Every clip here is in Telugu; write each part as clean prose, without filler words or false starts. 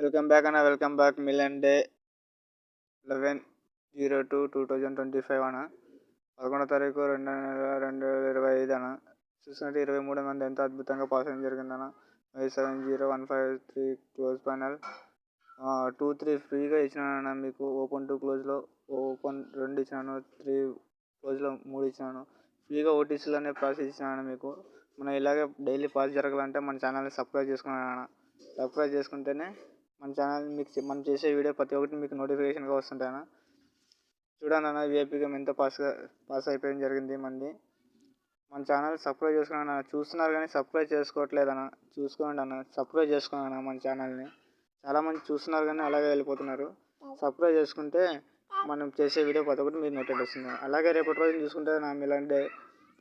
వెల్కమ్ బ్యాక్ అన్న. Welcome back. మిలియన్ డే 11/02/2025 అన్న. 11వ తారీఖు 2వ నెల 2025 అన్న. చూసినట్టు 23 మంది ఎంత అద్భుతంగా పాస్ అయ్యడం జరిగిందన్న. 570153 క్లోజ్ ప్యానల్ 2-3 ఫ్రీగా ఇచ్చినాను మీకు. ఓపెన్ 2 క్లోజ్లో ఓపెన్ 2 ఇచ్చినాను, 3 క్లోజ్లో 3 ఇచ్చినాను. ఫ్రీగా ఓటీసీలోనే ప్రాసెస్ ఇచ్చినాను మీకు. మనం ఇలాగే డైలీ పాస్ జరగాలంటే మన ఛానల్ని సబ్స్క్రైబ్ చేసుకున్నాను. సబ్స్క్రైబ్ చేసుకుంటేనే మన ఛానల్ మీకు మనం చేసే వీడియో ప్రతి ఒక్కటి మీకు నోటిఫికేషన్గా వస్తుంటాయన్న. చూడండి అన్న, విఐపీ గేమ్ ఎంత పాస్ అయిపోవడం జరిగింది మంది. మన ఛానల్ సబ్స్క్రైబ్ చేసుకున్నాను. చూస్తున్నారు కానీ సబ్స్క్రైబ్ చేసుకోవట్లేదన్న. చూసుకోండి అన్న, సబ్స్క్రైబ్ చేసుకున్నాను మన ఛానల్ని. చాలామంది చూస్తున్నారు కానీ అలాగే వెళ్ళిపోతున్నారు. సబ్స్క్రైబ్ చేసుకుంటే మనం చేసే వీడియో ప్రతి ఒక్కటి మీరు నోటిఫికేషన్ వస్తుంది. అలాగే రేపటి రోజున చూసుకుంటే నా మిలియన్ డే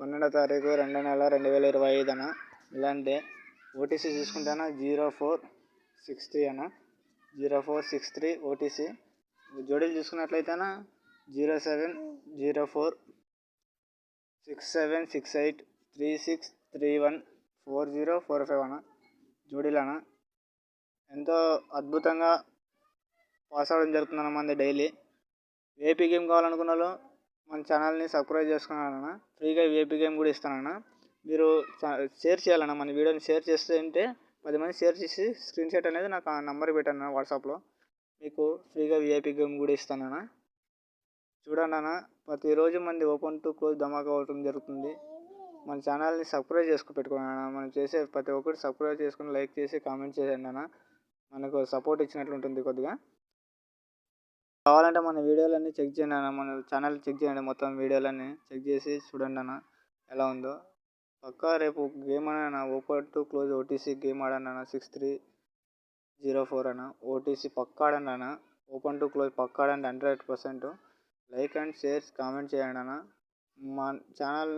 12వ తారీఖు 2వ నెల 2025 అన్న. మిలియన్ డే ఓటీసీ చూసుకుంటే 0463 అన్న. 0463 ఓటీసీ. జోడీలు చూసుకున్నట్లయితే 0704676836314045 అన్న. జోడీలు అన్న. ఎంతో అద్భుతంగా పాస్ అవ్వడం జరుగుతుందన్న మంది డైలీ. విఐపీ గేమ్ కావాలనుకున్న వాళ్ళు మన ఛానల్ని సబ్స్క్రైబ్ చేసుకున్నానన్న. ఫ్రీగా విఐపీ గేమ్ కూడా ఇస్తానన్న. మీరు షేర్ చేయాలన్న. మన వీడియోని షేర్ చేస్తే 10 మంది షేర్ చేసి స్క్రీన్ షాట్ అనేది నాకు ఆ నెంబర్కి పెట్టాను వాట్సాప్లో. మీకు ఫ్రీగా విఐపీ గేమ్ కూడా ఇస్తానన్న. చూడండి అన్న, ప్రతిరోజు మంది ఓపెన్ 2 క్లోజ్ ధమాకా అవ్వడం జరుగుతుంది. మన ఛానల్ని సబ్స్క్రైబ్ చేసుకుని పెట్టుకున్నాను. మనం చేసే ప్రతి ఒక్కటి సబ్స్క్రైబ్ చేసుకుని లైక్ చేసి కామెంట్ చేయండి అన్న. మనకు సపోర్ట్ ఇచ్చినట్లు ఉంటుంది కొద్దిగా. కావాలంటే మన వీడియోలన్నీ చెక్ చేయండి అన్న. మన ఛానల్ చెక్ చేయండి, మొత్తం వీడియోలన్నీ చెక్ చేసి చూడండి అన్న ఎలా ఉందో. పక్కా రేపు గేమ్ అన్న ఓపెన్ 2 క్లోజ్ ఓటీసీ గేమ్ ఆడండి అన్న. 6304 అన్న. ఓటీసీ పక్కా ఆడండి అన్న. ఓపెన్ 2 క్లోజ్ పక్కా ఆడండి 100%. లైక్ అండ్ షేర్ కామెంట్ చేయండి అన్న. మా ఛానల్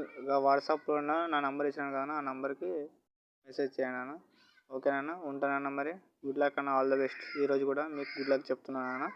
వాట్సాప్లో నా నెంబర్ ఇచ్చాను కదా, ఆ నెంబర్కి మెసేజ్ చేయండి అన్న. ఓకేనా, ఉంటానన్న. మరి గుడ్ లక్ అన్న, ఆల్ ద బెస్ట్. ఈరోజు కూడా మీకు గుడ్ లక్ చెప్తున్నాను అన్న.